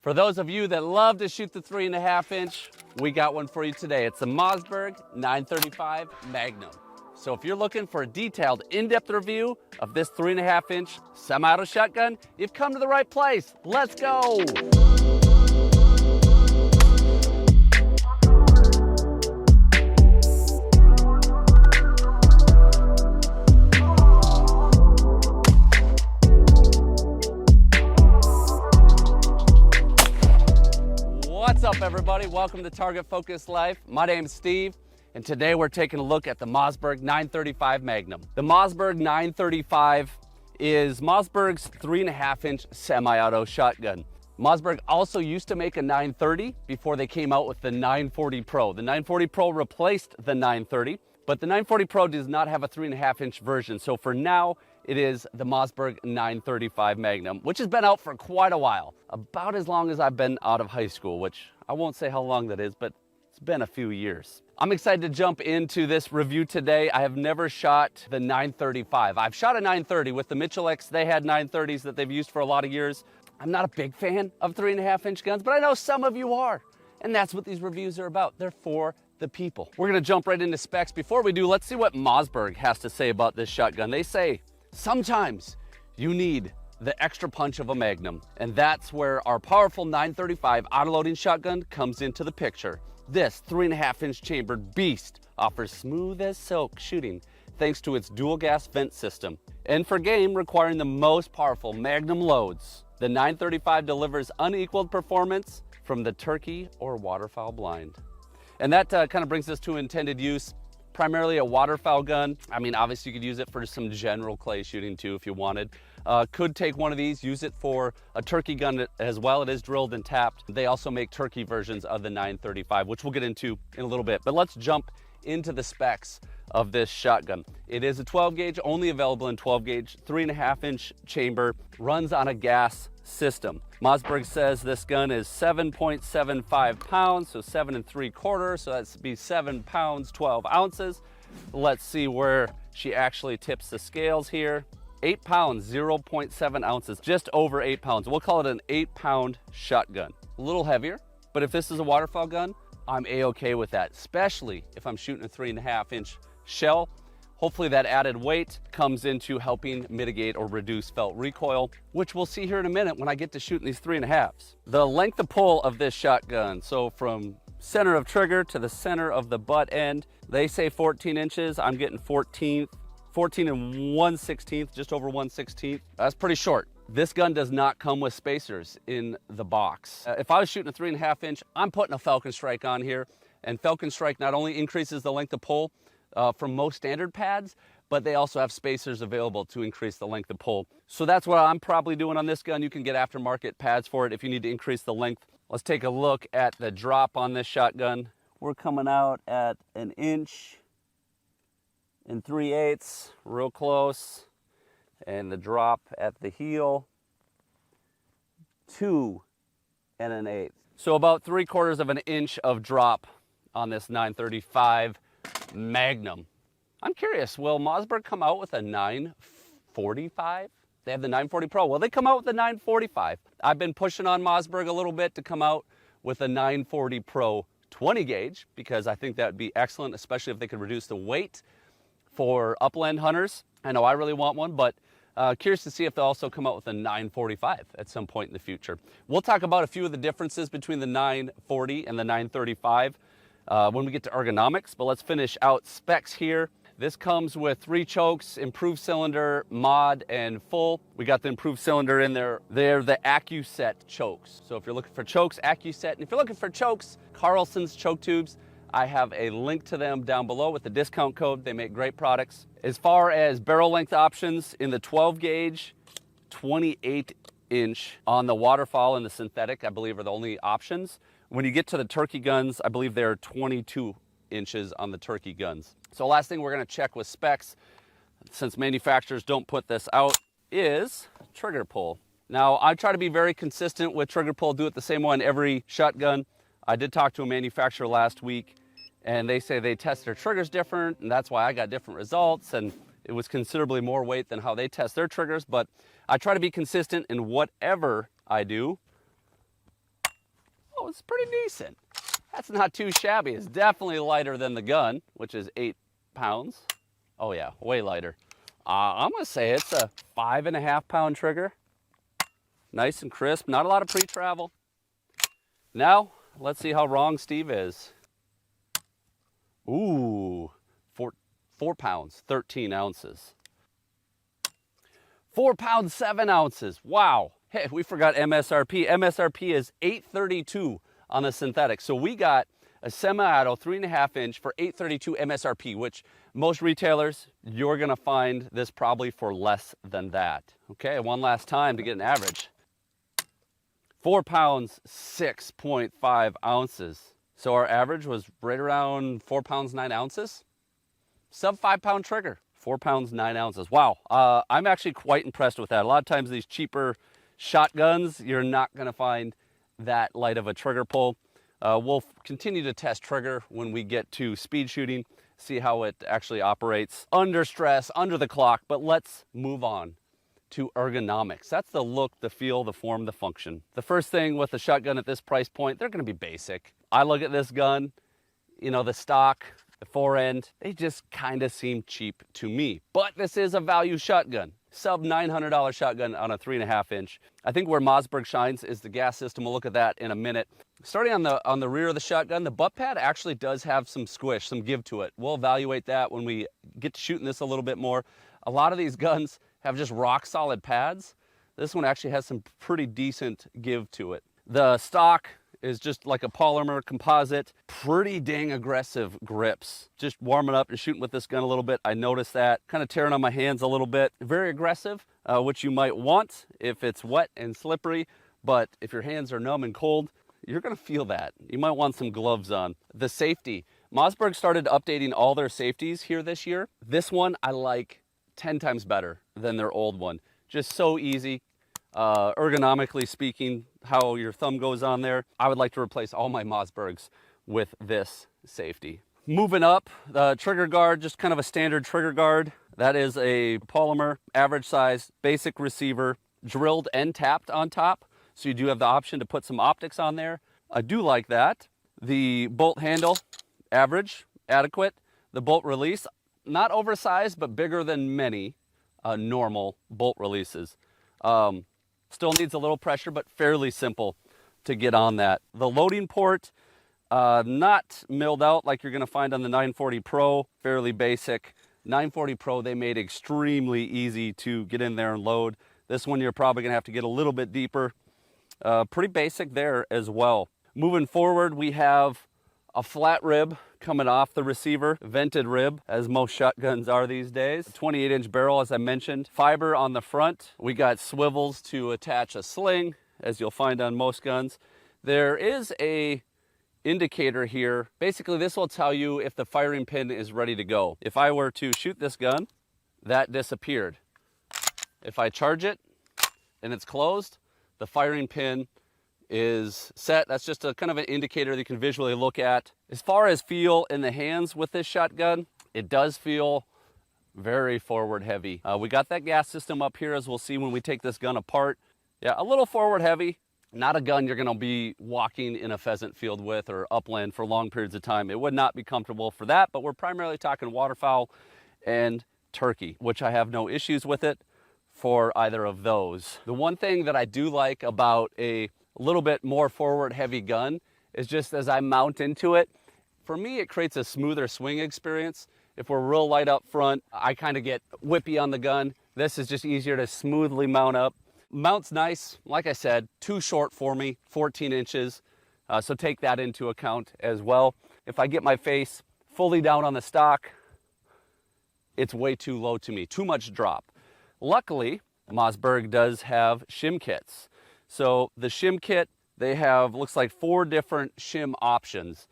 For those of you that love to shoot the 3.5 inch, we got one for you today. It's the Mossberg 935 Magnum. So if you're looking for a detailed, in-depth review of this 3.5 inch semi-auto shotgun, you've come to the right place. Let's go. What's up, everybody? Welcome to Target Focus Life. My name is Steve, and today we're taking a look at the Mossberg 935 Magnum. The Mossberg 935 is Mossberg's 3.5 inch semi-auto shotgun. Mossberg also used to make a 930 before they came out with the 940 Pro. The 940 Pro replaced the 930, but the 940 Pro does not have a 3.5 inch version. So for now, it is the Mossberg 935 Magnum, which has been out for quite a while. About as long as I've been out of high school, which I won't say how long that is, but it's been a few years. I'm excited to jump into this review today. I have never shot the 935. I've shot a 930 with the Mitchell X. They had 930s that they've used for a lot of years. I'm not a big fan of 3.5 inch guns, but I know some of you are. And that's what these reviews are about. They're for the people. We're gonna jump right into specs. Before we do, let's see what Mossberg has to say about this shotgun. They say, sometimes you need the extra punch of a Magnum, and that's where our powerful 935 autoloading shotgun comes into the picture. This 3.5 inch chambered beast offers smooth as silk shooting thanks to its dual gas vent system. And for game requiring the most powerful Magnum loads, the 935 delivers unequaled performance from the turkey or waterfowl blind. And that kind of brings us to intended use. Primarily a waterfowl gun. I mean, obviously you could use it for some general clay shooting too if you wanted. Could take one of these, use it for a turkey gun as well. It is drilled and tapped. They also make turkey versions of the 935, which we'll get into in a little bit. But let's jump into the specs of this shotgun. It is a 12 gauge, only available in 12 gauge, 3.5 inch chamber, runs on a gas system. Mossberg says this gun is 7.75 pounds, so 7 3/4, so that's be 7 pounds, 12 ounces. Let's see where she actually tips the scales here. 8 pounds, 0.7 ounces, just over 8 pounds. We'll call it an 8-pound shotgun. A little heavier, but if this is a waterfowl gun, I'm A-okay with that, especially if I'm shooting a 3.5 inch shell. Hopefully that added weight comes into helping mitigate or reduce felt recoil, which we'll see here in a minute when I get to shooting these 3.5s. The length of pull of this shotgun, so from center of trigger to the center of the butt end, they say 14 inches. I'm getting 14 and 1/16, just over 1/16. That's pretty short. This gun does not come with spacers in the box. If I was shooting a 3.5 inch, I'm putting a Falcon Strike on here, and Falcon Strike not only increases the length of pull from most standard pads, but they also have spacers available to increase the length of pull. So that's what I'm probably doing on this gun. You can get aftermarket pads for it if you need to increase the length. Let's take a look at the drop on this shotgun. We're coming out at 1 inch and 3/8, real close. And the drop at the heel, 2 1/8. So about 3/4 of an inch of drop on this 935 Magnum. I'm curious, will Mossberg come out with a 945? They have the 940 Pro. Will they come out with the 945? I've been pushing on Mossberg a little bit to come out with a 940 Pro 20 gauge because I think that would be excellent, especially if they could reduce the weight for upland hunters. I know I really want one, but curious to see if they'll also come out with a 945 at some point in the future. We'll talk about a few of the differences between the 940 and the 935 when we get to ergonomics, but let's finish out specs here. This comes with 3 chokes, improved cylinder, mod, and full. We got the improved cylinder in there. They're the AccuSet chokes. So if you're looking for chokes, AccuSet, and if you're looking for chokes, Carlson's choke tubes, I have a link to them down below with the discount code. They make great products. As far as barrel length options, in the 12 gauge, 28 inch on the waterfowl and the synthetic, I believe are the only options. When you get to the turkey guns, I believe they're 22 inches on the turkey guns. So last thing we're gonna check with specs, since manufacturers don't put this out, is trigger pull. Now, I try to be very consistent with trigger pull, do it the same one every shotgun. I did talk to a manufacturer last week, and they say they test their triggers different, and that's why I got different results, and it was considerably more weight than how they test their triggers, but I try to be consistent in whatever I do. it's pretty decent. That's not too shabby. It's definitely lighter than the gun, which is 8 pounds. Oh yeah, way lighter. I'm gonna say it's a 5.5 pound trigger. Nice and crisp, not a lot of pre-travel. Now, let's see how wrong Steve is. Ooh, 4 pounds, 13 ounces. 4 pounds, 7 ounces. Wow. Hey, we forgot MSRP. MSRP is $832 on a synthetic. So we got a semi-auto 3.5 inch for $832 MSRP, which most retailers, you're gonna find this probably for less than that. Okay, one last time to get an average. 4 pounds, 6.5 ounces. So our average was right around 4 pounds, 9 ounces. Sub 5 pound trigger, 4 pounds, 9 ounces. Wow, I'm actually quite impressed with that. A lot of times these cheaper shotguns, you're not gonna find that light of a trigger pull. We'll continue to test trigger when we get to speed shooting, see how it actually operates under stress, under the clock, but let's move on to ergonomics. That's the look, the feel, the form, the function. The first thing with a shotgun at this price point, they're gonna be basic. I look at this gun, you know, the stock, the forend, they just kind of seem cheap to me. But this is a value shotgun. Sub $900 shotgun on a 3.5 inch. I think where Mossberg shines is the gas system. We'll look at that in a minute. Starting on the rear of the shotgun, the butt pad actually does have some squish, some give to it. We'll evaluate that when we get to shooting this a little bit more. A lot of these guns have just rock solid pads. This one actually has some pretty decent give to it. The stock is just like a polymer composite, pretty dang aggressive grips. Just warming up and shooting with this gun a little bit, I noticed that. Kind of tearing on my hands a little bit. Very aggressive, which you might want if it's wet and slippery, but if your hands are numb and cold, you're gonna feel that. You might want some gloves on. The safety. Mossberg started updating all their safeties here this year. This one I like 10 times better than their old one. Just so easy. Ergonomically speaking, how your thumb goes on there. I would like to replace all my Mossbergs with this safety. Moving up, the trigger guard, just kind of a standard trigger guard. That is a polymer, average size, basic receiver, drilled and tapped on top. So you do have the option to put some optics on there. I do like that. The bolt handle, average, adequate. The bolt release, not oversized, but bigger than many normal bolt releases. Still needs a little pressure, but fairly simple to get on that. The loading port, not milled out like you're gonna find on the 940 Pro, fairly basic. 940 Pro, they made extremely easy to get in there and load. This one, you're probably gonna have to get a little bit deeper. Pretty basic there as well. Moving forward, we have a flat rib coming off the receiver, vented rib, as most shotguns are these days. 28-inch barrel, as I mentioned. Fiber on the front. We got swivels to attach a sling, as you'll find on most guns. There is a indicator here. Basically, this will tell you if the firing pin is ready to go. If I were to shoot this gun, that disappeared. If I charge it and it's closed, the firing pin is set. That's just a kind of an indicator that you can visually look at. As far as feel in the hands with this shotgun, it does feel very forward heavy. We got that gas system up here, as we'll see when we take this gun apart. Yeah, a little forward heavy. Not a gun you're gonna be walking in a pheasant field with or upland for long periods of time. It would not be comfortable for that, but we're primarily talking waterfowl and turkey, which I have no issues with it for either of those. The one thing that I do like about a little bit more forward heavy gun is just as I mount into it, for me it creates a smoother swing experience. If we're real light up front, I kind of get whippy on the gun. This is just easier to smoothly mount up. Mount's nice, like I said, too short for me, 14 inches, so take that into account as well. If I get my face fully down on the stock, it's way too low to me, too much drop. Luckily, Mossberg does have shim kits. So the shim kit, they have, looks like 4 different shim options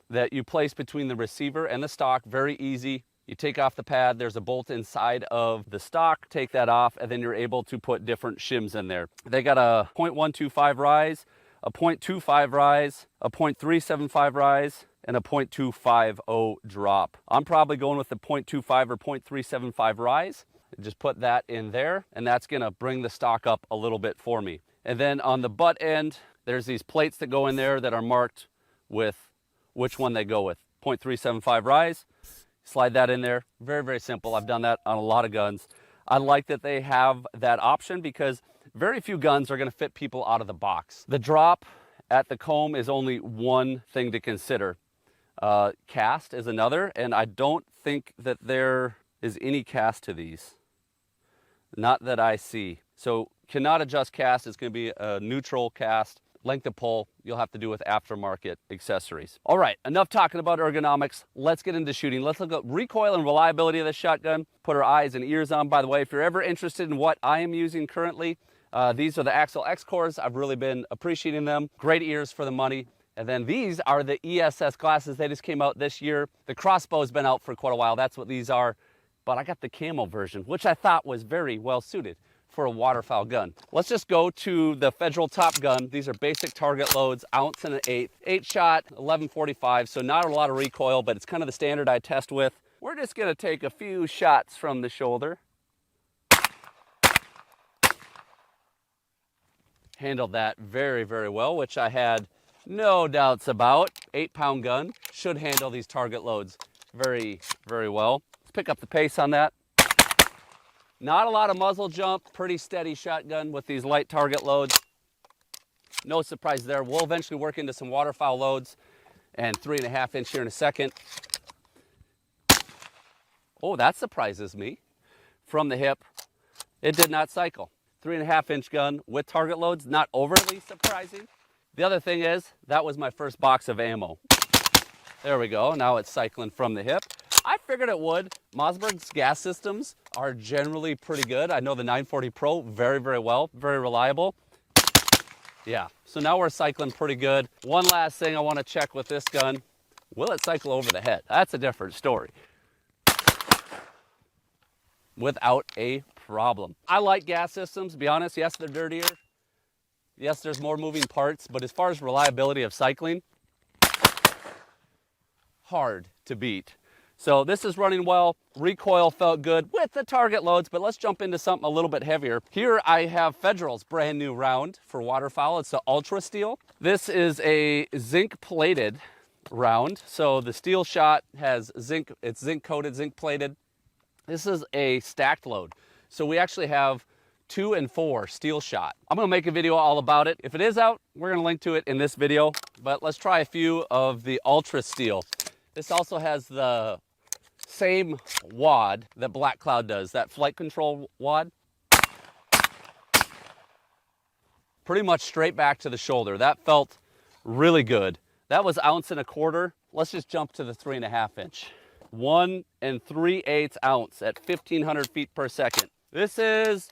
that you place between the receiver and the stock. Very easy. You take off the pad, there's a bolt inside of the stock, take that off, and then you're able to put different shims in there. They got a .125 rise, a .25 rise, a .375 rise, and a .250 drop. I'm probably going with the .25 or .375 rise. Just put that in there, and that's gonna bring the stock up a little bit for me. And then on the butt end, There's these plates that go in there that are marked with which one they go with. .375 rise, slide that in there. Very, very simple. I've done that on a lot of guns. I like that they have that option because very few guns are going to fit people out of the box. The drop at the comb is only one thing to consider. Cast is another, and I don't think that there is any cast to these. Not that I see. So cannot adjust cast. It's going to be a neutral cast. Length of pull, you'll have to do with aftermarket accessories. All right, enough talking about ergonomics. Let's get into shooting. Let's look at recoil and reliability of the shotgun. Put our eyes and ears on. By the way, if you're ever interested in what I am using currently, these are the Axle X cores. I've really been appreciating them. Great ears for the money. And then these are the ESS glasses. They just came out this year. The crossbow's been out for quite a while. That's what these are. But I got the camo version, which I thought was very well suited for a waterfowl gun. Let's just go to the Federal Top Gun. These are basic target loads, 1.1 ounce, 8-shot, 1145, so not a lot of recoil, but it's kind of the standard I test with. We're just gonna take a few shots from the shoulder. Handled that very, very well, which I had no doubts about. 8-pound gun should handle these target loads very, very well. Let's pick up the pace on that. Not a lot of muzzle jump, pretty steady shotgun with these light target loads. No surprise there. We'll eventually work into some waterfowl loads and 3.5 inch here in a second. Oh, that surprises me. From the hip, it did not cycle. 3.5 inch gun with target loads, not overly surprising. The other thing is, that was my first box of ammo. There we go, now it's cycling from the hip. I figured it would. Mossberg's gas systems are generally pretty good. I know the 940 Pro very, very well, very reliable. Yeah, so now we're cycling pretty good. One last thing I want to check with this gun. Will it cycle over the head? That's a different story. Without a problem. I like gas systems, to be honest. Yes, they're dirtier. Yes, there's more moving parts, but as far as reliability of cycling, hard to beat. So this is running well. Recoil felt good with the target loads, but let's jump into something a little bit heavier. Here I have Federal's brand new round for waterfowl. It's the Ultra Steel. This is a zinc plated round. So the steel shot has zinc, it's zinc coated, zinc plated. This is a stacked load. So we actually have 2 and 4 steel shot. I'm gonna make a video all about it. If it is out, we're gonna link to it in this video, but let's try a few of the Ultra Steel. This also has the same wad that Black Cloud does, that flight control wad. Pretty much straight back to the shoulder. That felt really good. That was 1.25 ounces. Let's just jump to the 3.5 inch. 1 3/8 ounce at 1,500 feet per second. This is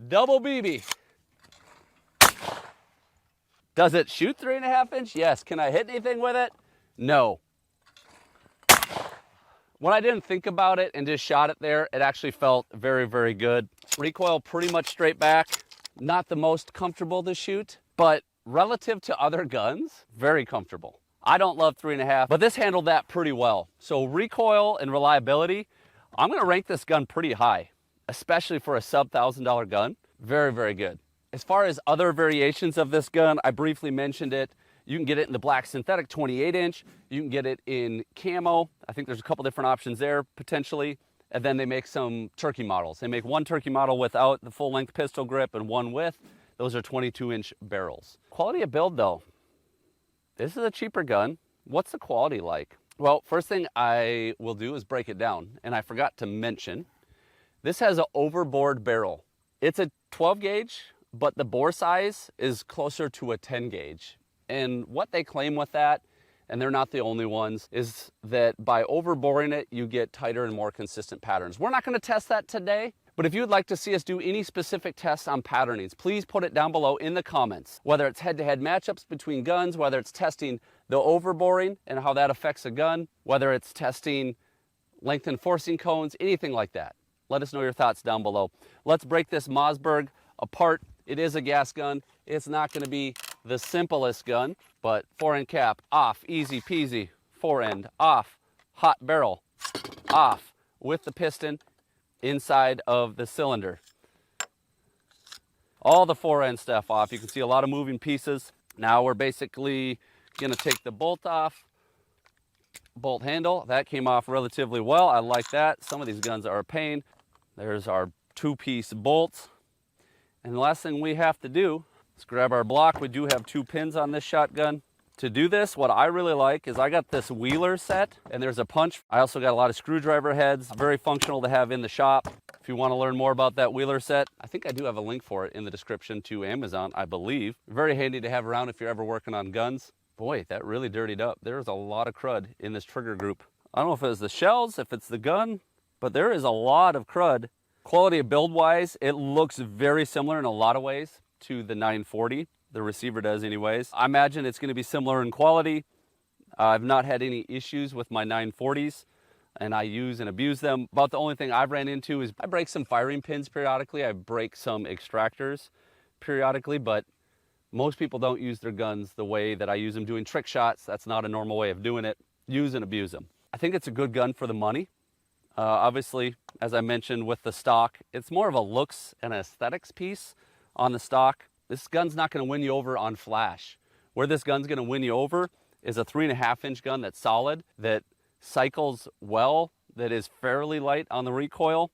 double BB. Does it shoot 3.5 inch? Yes. Can I hit anything with it? No. When I didn't think about it and just shot it there, it actually felt very, very good. Recoil pretty much straight back. Not the most comfortable to shoot, but relative to other guns, very comfortable. I don't love 3.5, but this handled that pretty well. So recoil and reliability, I'm gonna rank this gun pretty high, especially for a sub $1,000 gun. Very, very good. As far as other variations of this gun, I briefly mentioned it. You can get it in the black synthetic 28 inch. You can get it in camo. I think there's a couple different options there potentially. And then they make some turkey models. They make one turkey model without the full length pistol grip and one with. Those are 22 inch barrels. Quality of build though. This is a cheaper gun. What's the quality like? Well, first thing I will do is break it down. And I forgot to mention, this has an overboard barrel. It's a 12 gauge, but the bore size is closer to a 10 gauge. And what they claim with that, and they're not the only ones, is that by overboring it, you get tighter and more consistent patterns. We're not going to test that today, but if you would like to see us do any specific tests on patternings, please put it down below in the comments. Whether it's head-to-head matchups between guns, whether it's testing the overboring and how that affects a gun, whether it's testing length and forcing cones, anything like that. Let us know your thoughts down below. Let's break this Mossberg apart. It is a gas gun. It's not going to be the simplest gun, but 4-end cap, off, easy peasy. 4-end, off, hot barrel, off, with the piston inside of the cylinder. All the 4-end stuff off. You can see a lot of moving pieces. Now we're basically gonna take the bolt off, bolt handle. That came off relatively well. I like that. Some of these guns are a pain. There's our 2-piece bolts. And the last thing we have to do is grab our block. We do have 2 pins on this shotgun. To do this, what I really like is I got this wheeler set, and there's a punch. I also got a lot of screwdriver heads, very functional to have in the shop. If you want to learn more about that wheeler set, I think I do have a link for it in the description to Amazon, I believe. Very handy to have around if you're ever working on guns. Boy, that really dirtied up. There's a lot of crud in this trigger group. I don't know if it's the shells, if it's the gun, but there is a lot of crud. Quality of build wise, it looks very similar in a lot of ways to the 940. The receiver does anyways. I imagine it's gonna be similar in quality. I've not had any issues with my 940s, and I use and abuse them. About the only thing I've ran into is I break some firing pins periodically. I break some extractors periodically, but most people don't use their guns the way that I use them doing trick shots. That's not a normal way of doing it. Use and abuse them. I think it's a good gun for the money. Obviously, as I mentioned with the stock, it's more of a looks and aesthetics piece on the stock. This gun's not gonna win you over on flash. Where this gun's gonna win you over is a 3.5-inch gun that's solid, that cycles well, that is fairly light on the recoil,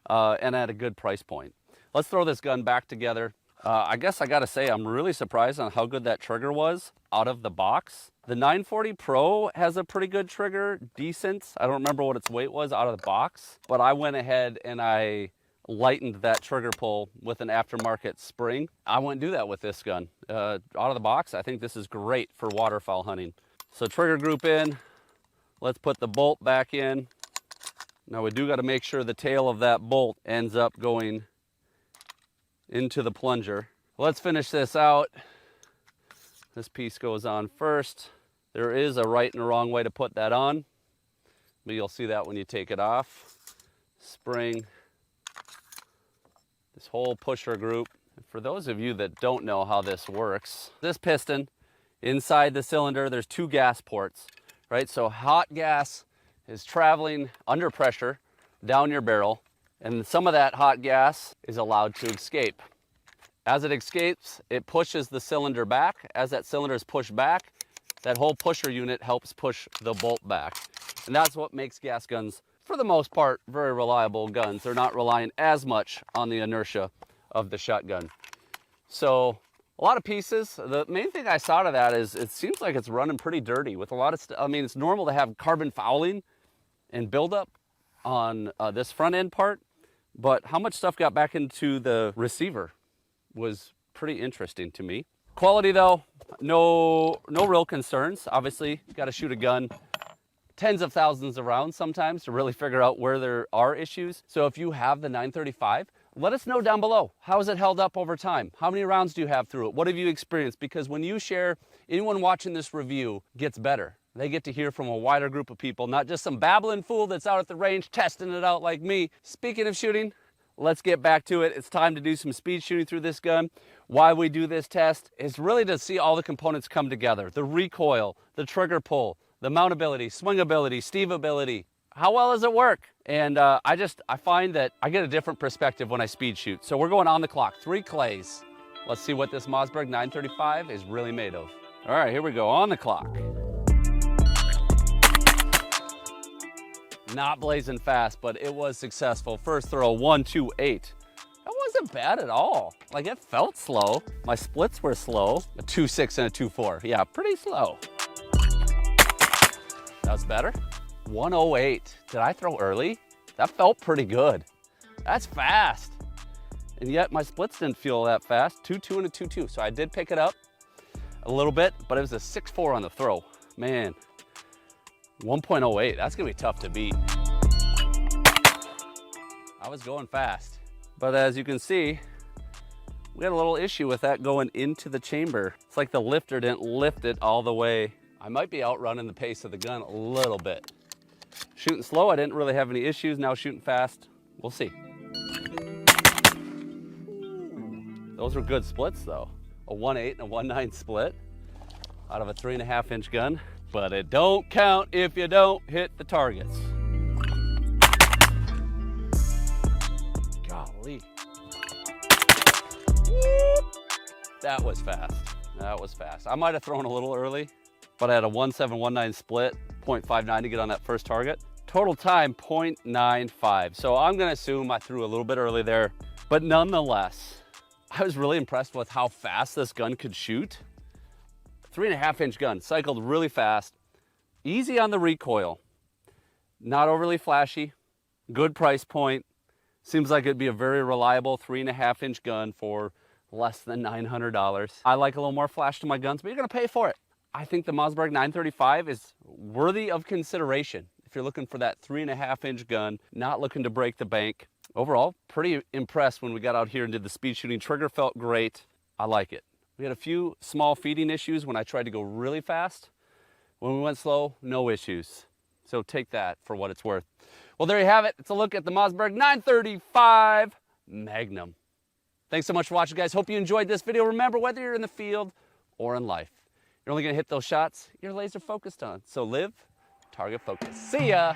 and at a good price point. Let's throw this gun back together. I guess I gotta say, I'm really surprised on how good that trigger was out of the box. The 940 Pro has a pretty good trigger, decent. I don't remember what its weight was out of the box, but I went ahead and I lightened that trigger pull with an aftermarket spring. I wouldn't do that with this gun. Out of the box, I think this is great for waterfowl hunting. So trigger group in, let's put the bolt back in. Now we do gotta make sure the tail of that bolt ends up going into the plunger. Let's finish this out. This piece goes on first. There is a right and a wrong way to put that on, but you'll see that when you take it off. Spring. This whole pusher group. For those of you that don't know how this works, this piston, inside the cylinder, there's 2 gas ports, right? So hot gas is traveling under pressure down your barrel, and some of that hot gas is allowed to escape. As it escapes, it pushes the cylinder back. As that cylinder is pushed back, that whole pusher unit helps push the bolt back. And that's what makes gas guns, for the most part, very reliable guns. They're not relying as much on the inertia of the shotgun. So a lot of pieces. The main thing I saw out of that is it seems like it's running pretty dirty with a lot of I mean, it's normal to have carbon fouling and buildup on this front end part, but how much stuff got back into the receiver was pretty interesting to me. Quality though, no real concerns. Obviously, you got to shoot a gun tens of thousands of rounds sometimes to really figure out where there are issues. So if you have the 935, let us know down below. How has it held up over time? How many rounds do you have through it? What have you experienced? Because when you share, anyone watching this review gets better. They get to hear from a wider group of people, not just some babbling fool that's out at the range testing it out like me. Speaking of shooting, let's get back to it. It's time to do some speed shooting through this gun. Why we do this test is really to see all the components come together. The recoil, the trigger pull, the mountability, swingability, steveability. How well does it work? And I find that I get a different perspective when I speed shoot. So we're going on the clock, 3 clays. Let's see what this Mossberg 935 is really made of. All right, here we go, on the clock. Not blazing fast, but it was successful. First throw, 1-2-8. That wasn't bad at all. Like, it felt slow. My splits were slow. A 2-6 and a 2-4. Yeah, pretty slow. That was better. 108. Did I throw early? That felt pretty good. That's fast. And yet my splits didn't feel that fast. 2-2 and a 2-2. So I did pick it up a little bit, but it was a 6-4 on the throw. Man, 1.08, that's gonna be tough to beat. I was going fast. But as you can see, we had a little issue with that going into the chamber. It's like the lifter didn't lift it all the way. I might be outrunning the pace of the gun a little bit. Shooting slow, I didn't really have any issues. Now shooting fast, we'll see. Those were good splits though. A 1.8 and a 1.9 split out of a 3.5-inch gun. But it don't count if you don't hit the targets. Golly. That was fast. That was fast. I might have thrown a little early, but I had a 1719 split, 0.59 to get on that first target. Total time, 0.95. So I'm gonna assume I threw a little bit early there, but nonetheless, I was really impressed with how fast this gun could shoot. 3.5-inch gun, cycled really fast, easy on the recoil, not overly flashy, good price point. Seems like it'd be a very reliable 3.5-inch gun for less than $900. I like a little more flash to my guns, but you're gonna pay for it. I think the Mossberg 935 is worthy of consideration if you're looking for that 3.5-inch gun, not looking to break the bank. Overall, pretty impressed when we got out here and did the speed shooting. Trigger felt great. I like it. We had a few small feeding issues when I tried to go really fast. When we went slow, no issues. So take that for what it's worth. Well, there you have it. It's a look at the Mossberg 935 Magnum. Thanks so much for watching, guys. Hope you enjoyed this video. Remember, whether you're in the field or in life, you're only gonna hit those shots you're laser focused on. So live target focused. See ya.